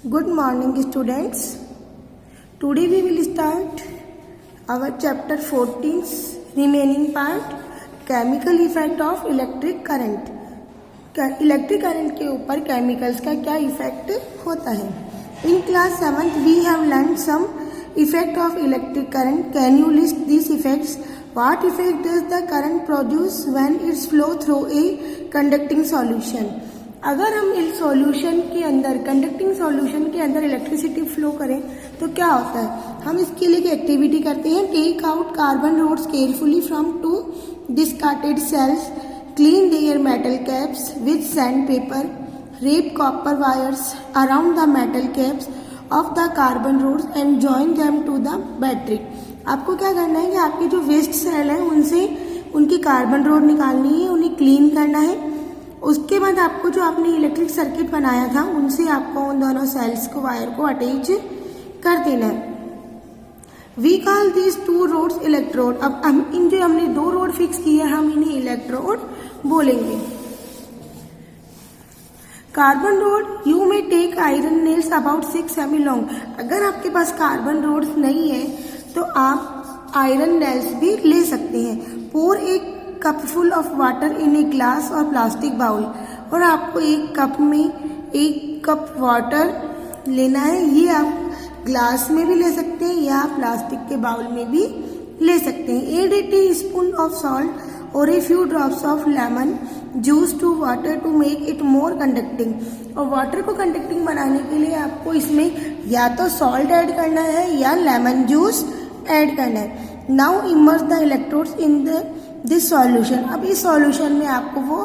Good morning, students. Today we will start our chapter 14's remaining part, chemical effect of electric current. Electric current के ऊपर chemicals का क्या effect होता है. In class 7th we have learned some effect of electric current. Can you list these effects? What effect does the current produce when it's flow through a conducting solution? अगर हम इस solution के अंदर conducting solution के अंदर electricity flow करें तो क्या होता है. हम इसके लिए एक एक्टिविटी करते हैं. Take out carbon rods carefully from 2 discarded cells. Clean their metal caps with sandpaper. Wrap copper wires around the metal caps of the carbon rods and join them to the battery. आपको क्या करना है कि आपके जो waste cell हैं उनसे उनकी कार्बन रोड निकालनी है, उन्हें क्लीन करना है. उसके बाद आपको जो आपने इलेक्ट्रिक सर्किट बनाया था उनसे आपको उन दोनों सेल्स को वायर को अटैच कर देना है. We call this 2 rods electrode. अब हम इन जो हमने 2 रोड फिक्स किए हम इन्हें इलेक्ट्रोड बोलेंगे. कार्बन रोड यू में take iron nails about 6 mm long. अगर आपके पास कार्बन रोड्स नहीं है तो आप आयरन नेल्स भी ले सकते हैं. पोर एक cup full of water in a glass और प्लास्टिक बाउल. और आपको एक कप में 1 कप वाटर लेना है. ये आप ग्लास में भी ले सकते हैं या प्लास्टिक के बाउल में भी ले सकते हैं. Add a teaspoon of salt और a few drops of lemon juice to water to make it more conducting. और वाटर को कंडक्टिंग बनाने के लिए आपको इसमें या तो सॉल्ट ऐड करना है या लेमन जूस ऐड करना है. Now immerse the electrodes in this solution. अब इस सॉल्यूशन में आपको वो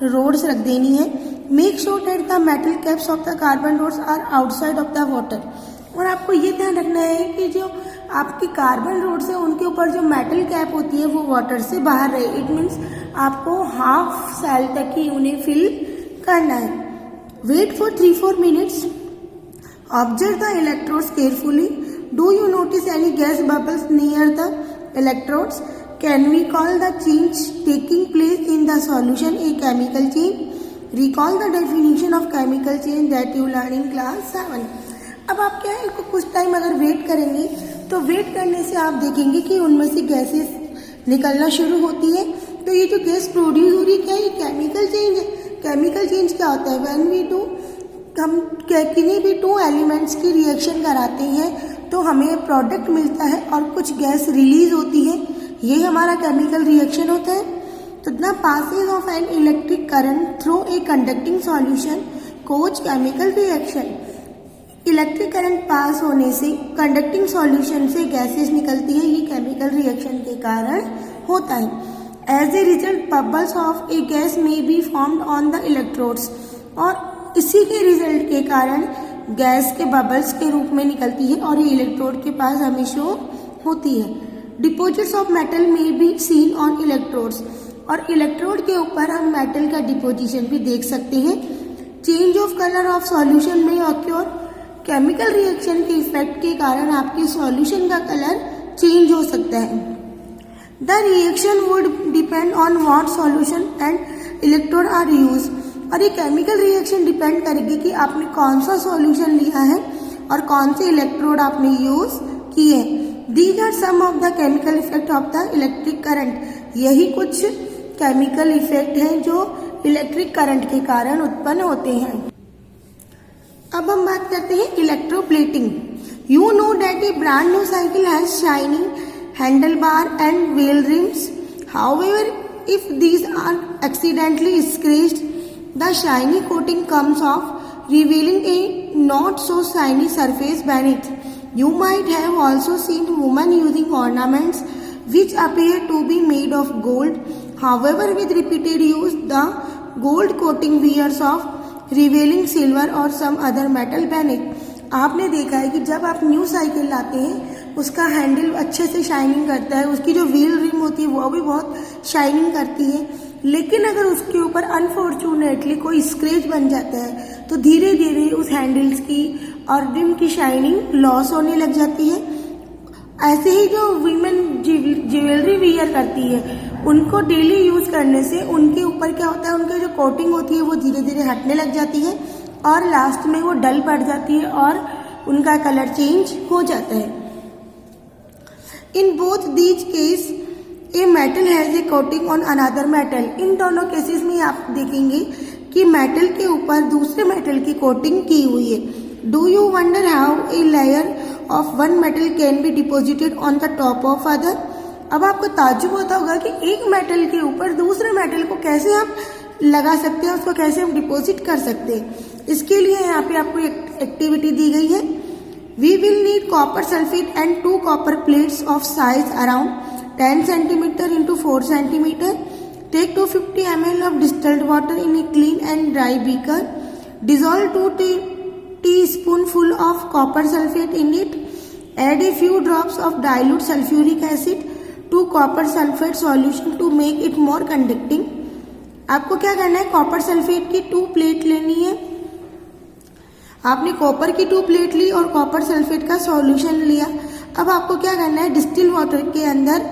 रोड्स रख देनी है. Make sure that the metal caps of the carbon rods are outside of the water. और आपको ये ध्यान रखना है कि जो आपकी कार्बन रोड्स है उनके ऊपर जो मेटल कैप होती है वो वाटर से बाहर रहे. इट मीन्स आपको हाफ सेल तक ही उन्हें फिल करना है. Wait for 3-4 minutes. Observe the electrodes carefully. Do you notice any gas bubbles near the electrodes? Can we call the change taking place in the solution a chemical change? Recall the definition of chemical change that you learned in class 7. अब आप क्या है कुछ time अगर wait करेंगे तो wait करने से आप देखेंगे कि उनमें से गैसेस निकलना शुरू होती है. तो ये जो गैस प्रोड्यूस हो रही है क्या ये केमिकल चेंज है. केमिकल चेंज क्या होता है? व्हेन वी डू हम किन्हीं भी 2 एलिमेंट्स की रिएक्शन कराते हैं तो हमें प्रोडक्ट मिलता है और कुछ गैस रिलीज होती है. ये हमारा केमिकल रिएक्शन होता है. तो the passage of an electric current through a conducting solution cause chemical reaction. Electric current pass होने से कंडक्टिंग सॉल्यूशन से गैसेस निकलती है. ये केमिकल रिएक्शन के कारण होता है. As a result bubbles of a gas में be formed on the electrodes. और इसी के रिजल्ट के कारण गैस के बबल्स के रूप में निकलती है और ये इलेक्ट्रोड के पास हमेशा होती है. डिपोजिट्स ऑफ मेटल में बी सीन ऑन इलेक्ट्रोड्स. और इलेक्ट्रोड के ऊपर हम मेटल का डिपोजिशन भी देख सकते हैं. Change of colour of solution में ऑक्योर. केमिकल रिएक्शन के इफेक्ट के कारण आपके सॉल्यूशन का कलर चेंज हो सकता है. The reaction would depend on what solution and electrode are use. और ये केमिकल रिएक्शन डिपेंड करेगी कि आपने कौन सा सॉल्यूशन लिया है और कौन से इलेक्ट्रोड आपने यूज किए. These are some of the chemical effect of the electric current. यही कुछ केमिकल इफेक्ट हैं जो इलेक्ट्रिक करंट के कारण उत्पन्न होते हैं. अब हम बात करते हैं electroplating. You know that a brand new cycle has shiny handlebar and wheel rims. However, if these are accidentally scratched, the shiny coating comes off, revealing a not so shiny surface beneath. You might have also seen women using ornaments which appear to be made of gold. However, with repeated use, the gold coating wears off, revealing silver or some other metal beneath. आपने देखा है कि जब आप new cycle लाते हैं उसका handle अच्छे से शाइनिंग करता है. उसकी जो व्हील रिम होती है वो भी बहुत शाइनिंग करती है. लेकिन अगर उसके ऊपर अनफॉर्चुनेटली कोई स्क्रैच बन जाता है तो धीरे धीरे उस हैंडल्स की और रिम की शाइनिंग लॉस होने लग जाती है. ऐसे ही जो वीमेन ज्वेलरी वियर करती है उनको डेली यूज करने से उनके ऊपर क्या होता है, उनकी जो कोटिंग होती है वो धीरे धीरे हटने लग जाती है और लास्ट में वो डल पड़ जाती है और उनका कलर चेंज हो जाता है। In both these case a metal has a coating on another metal. इन दोनों केसेस में आप देखेंगे कि मेटल के ऊपर दूसरे मेटल की कोटिंग की हुई है। Do you wonder how a layer of one metal can be deposited on the top of other. अब आपको ताज्जुब होता होगा कि एक मेटल के ऊपर दूसरे मेटल को कैसे हम लगा सकते हैं, उसको कैसे हम डिपॉजिट कर सकते हैं। इसके लिए यहाँ पे आपको एक एक्टिविटी दी गई है। We will need copper sulphate and 2 copper plates of size around 10 centimetre into 4 centimetre. Take 250 ml of distilled water in a clean and dry beaker. Dissolve 2 teaspoonful of copper sulfate in it. Add a few drops of dilute sulfuric acid to copper sulfate solution to make it more conducting. आपको क्या करना है, copper sulphate की 2 plate लेनी है। आपने copper की 2 plate ली और कॉपर सल्फेट का सॉल्यूशन लिया। अब आपको क्या करना है, डिस्टिल वाटर के अंदर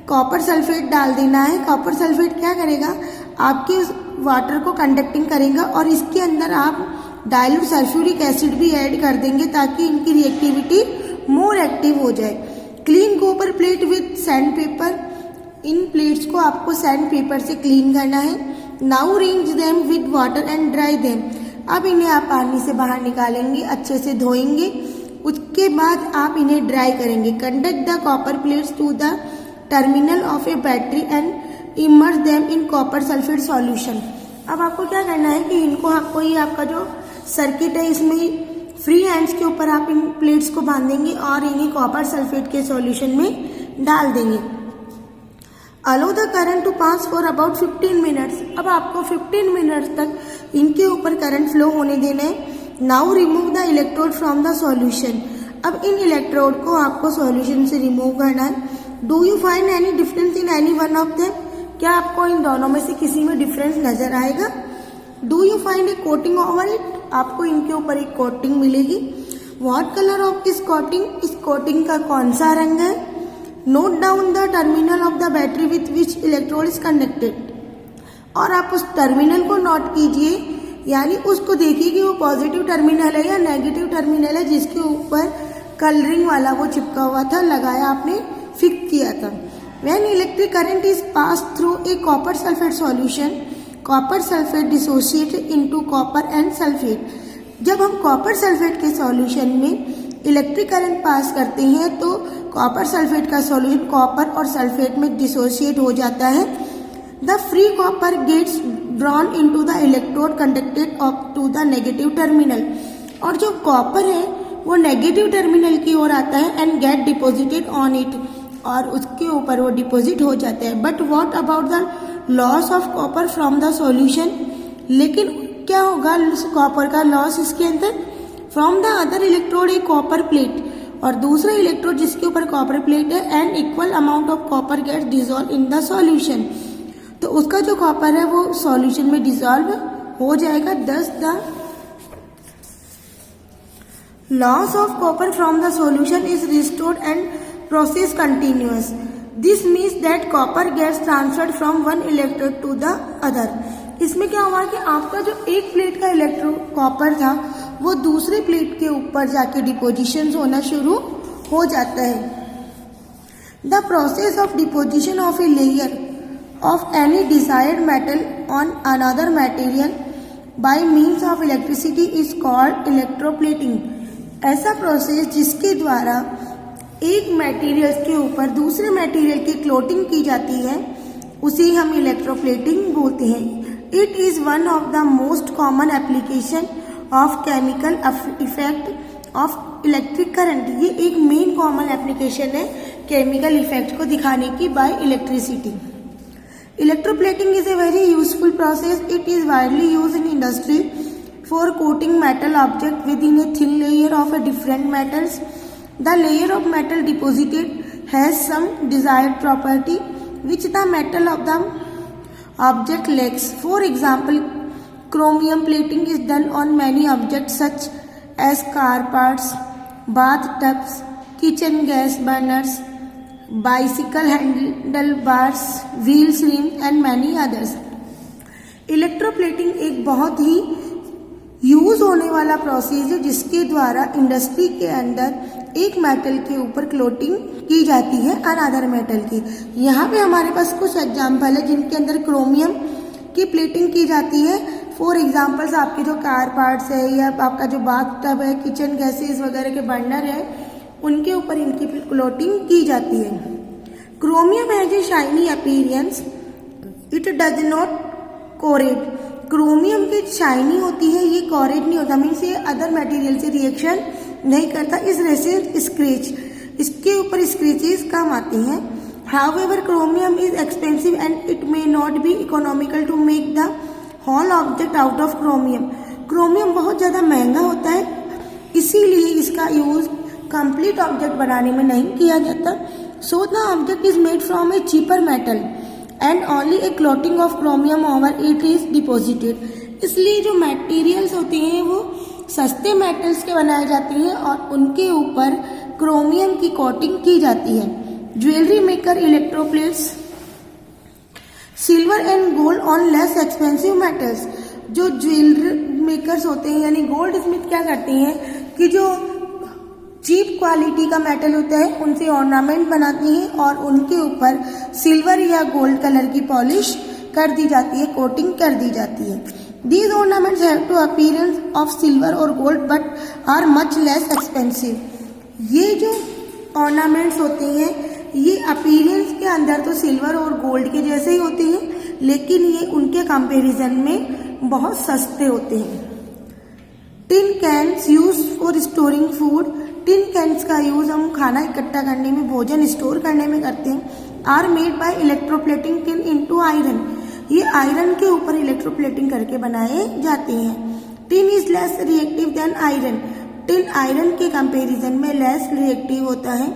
कॉपर सल्फेट डाल देना है। कॉपर सल्फेट क्या करेगा, आपके उस वाटर को कंडक्टिंग करेगा और इसके अंदर आप डाइल्यूट सल्फ्यूरिक एसिड भी ऐड कर देंगे ताकि इनकी रिएक्टिविटी मोर एक्टिव हो जाए। Clean copper plate with sand paper. In plates को आपको सैंड पेपर से क्लीन करना है। Now rinse them with water and dry them. अब इन्हें आप पानी से बाहर निकालेंगे, अच्छे से धोएंगे, उसके बाद आप इन्हें ड्राई करेंगे। Conduct the copper plates to the terminal of a battery and immerse them in copper sulphate solution. अब आपको क्या करना है कि इनको आपको ये आपका जो सर्किट है इसमें फ्री हैंड्स के ऊपर आप इन प्लेट्स को बांधेंगे और इन्हें कॉपर सल्फेट के सॉल्यूशन में डाल देंगे। Allow the current to pass for about 15 minutes. अब आपको 15 मिनट्स तक इनके ऊपर करंट फ्लो होने देना है। Now remove the electrode from the solution. अब इन इलेक्ट्रोड को आपको सॉल्यूशन से रिमूव करना है। Do you find any difference in any one of them. क्या आपको इन दोनों में से किसी में डिफरेंस नजर आएगा। Do you find A coating over it. आपको इनके ऊपर एक कोटिंग मिलेगी। What colour of this coating. इस कोटिंग का कौन सा रंग है। Note down the terminal of the battery with which electrode is connected. और आप उस टर्मिनल को नोट कीजिए, यानी उसको देखिए कि वो पॉजिटिव टर्मिनल है या नेगेटिव टर्मिनल है जिसके ऊपर कलरिंग वाला वो चिपका हुआ था, लगाया आपने, फिक्स किया था। When electric current is passed through a copper sulfate solution, copper sulfate dissociated into copper and sulfate। जब हम कॉपर सल्फेट के सॉल्यूशन में इलेक्ट्रिक करंट पास करते हैं तो कॉपर सल्फेट का सॉल्यूशन कॉपर और सल्फेट में डिसोशिएट हो जाता है। The free copper gets drawn into the electrode conducted up to the negative terminal. और जो कॉपर है वो नेगेटिव टर्मिनल की ओर आता है and get deposited on it, और उसके ऊपर वो डिपॉजिट हो जाता है। But what about the loss of copper from the solution. लेकिन क्या होगा कॉपर का लॉस इसके अंदर। From the other electrode a copper plate, और दूसरा इलेक्ट्रोड जिसके ऊपर कॉपर प्लेट है, and equal amount of copper gets dissolve in the solution. तो उसका जो कॉपर है वो सॉल्यूशन में डिसॉल्व हो जाएगा। दस the loss of copper from the solution is restored and process continuous. This means that copper gets transferred from one electrode to the other. इसमें क्या हुआ कि आपका जो एक प्लेट का इलेक्ट्रोड कॉपर था वो दूसरे प्लेट के ऊपर जाके डिपोजिशन होना शुरू हो जाता है। The process of deposition of a layer of any desired metal on another material by means of electricity is called electroplating. ऐसा प्रोसेस जिसके द्वारा एक मटेरियल के ऊपर दूसरे मटेरियल की क्लोटिंग की जाती है उसे हम इलेक्ट्रोप्लेटिंग बोलते हैं। It is one of the most common application of chemical effect of electric current. ये एक मेन कॉमन एप्लीकेशन है केमिकल इफेक्ट को दिखाने की bye electricity. Electroplating is a very useful process. It is widely use in industry for coating metal object with in a thin layer of a different metals. The layer of metal deposited has some desired property which the metal of the object lacks. For example, chromium plating is done on many objects such as car parts, bathtubs, kitchen gas burners, bicycle handlebars, wheel rims and many others. Electroplating एक बहुत ही use होने वाला process है जिसके द्वारा industry के अंदर एक मेटल के ऊपर कोटिंग की जाती है अनदर मेटल की। यहाँ पे हमारे पास कुछ एग्जाम्पल है जिनके अंदर क्रोमियम की प्लेटिंग की जाती है। फॉर एग्जाम्पल्स आपके जो कार पार्ट्स है या आपका जो बाथ टब है, किचन गैसेस वगैरह के बर्नर है, उनके ऊपर इनकी कोटिंग की जाती है। Chromium has a shiny appearance, it does not corrode. Chromium की शाइनी होती है, ये कोरेट नहीं होता, मीन्स ये अदर मटेरियल से रिएक्शन नहीं करता। इस वजह से स्क्रैच, इसके ऊपर स्क्रैचेस कम आते हैं। However, chromium is expensive and it may not be economical to make the whole object out of chromium. Chromium बहुत ज़्यादा महंगा होता है, इसीलिए इसका यूज कंप्लीट ऑब्जेक्ट बनाने में नहीं किया जाता। So the object is made from a cheaper metal and only a coating of chromium over it is deposited. इसलिए जो मटेरियल्स होते हैं वो सस्ते मेटल्स के बनाए जाते हैं और उनके ऊपर क्रोमियम की कोटिंग की जाती है। Jewellery maker electroplates silver and gold on less expensive metals. जो ज्वेलरी मेकर्स होते हैं यानी गोल्ड स्मिथ क्या करते हैं कि जो चीप क्वालिटी का मेटल होता है उनसे ऑर्नामेंट बनाते हैं और उनके ऊपर सिल्वर या गोल्ड कलर की पॉलिश कर दी जाती है, कोटिंग कर दी जाती है। These ornaments have to appearance of silver और gold but are much less expensive. ये जो ऑर्नामेंट्स होते हैं ये अपीयरेंस के अंदर तो सिल्वर और गोल्ड के जैसे ही होते हैं, लेकिन ये उनके कंपैरिजन में बहुत सस्ते होते हैं। Tin cans use for storing food. Tin cans का यूज हम खाना इकट्ठा करने में, भोजन स्टोर करने में करते हैं। Are made by electroplating tin into iron. ये आयरन के ऊपर इलेक्ट्रोप्लेटिंग करके बनाए जाते हैं। Tin is less reactive than iron. Tin iron के कंपैरिजन में लेस रिएक्टिव होता है।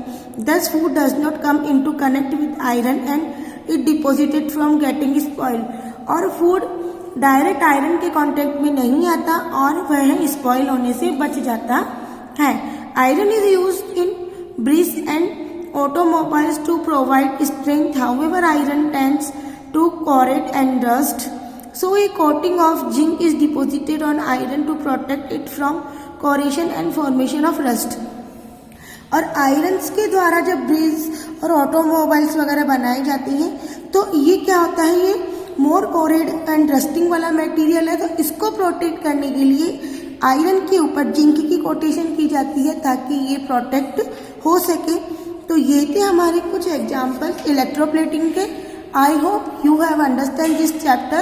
Thus food does not come into connect with iron and it deposited from getting spoil. और फूड डायरेक्ट आयरन के कांटेक्ट में नहीं आता और वह स्पॉइल होने से बच जाता है। Iron is used in bricks and automobiles to provide strength. However iron tends to corrode and rust, so a coating of zinc is deposited on iron to protect it from corrosion and formation of rust. और irons के द्वारा जब bridge और automobiles वगैरह बनाई जाती हैं तो ये क्या होता है, ये मोर कोरेड एंड रस्टिंग वाला मटेरियल है, तो इसको प्रोटेक्ट करने के लिए आयरन के ऊपर जिंक की कोटेशन की जाती है ताकि ये प्रोटेक्ट हो सके। तो ये थे हमारे कुछ एग्जाम्पल इलेक्ट्रोप्लेटिंग के। I hope you have understand this chapter.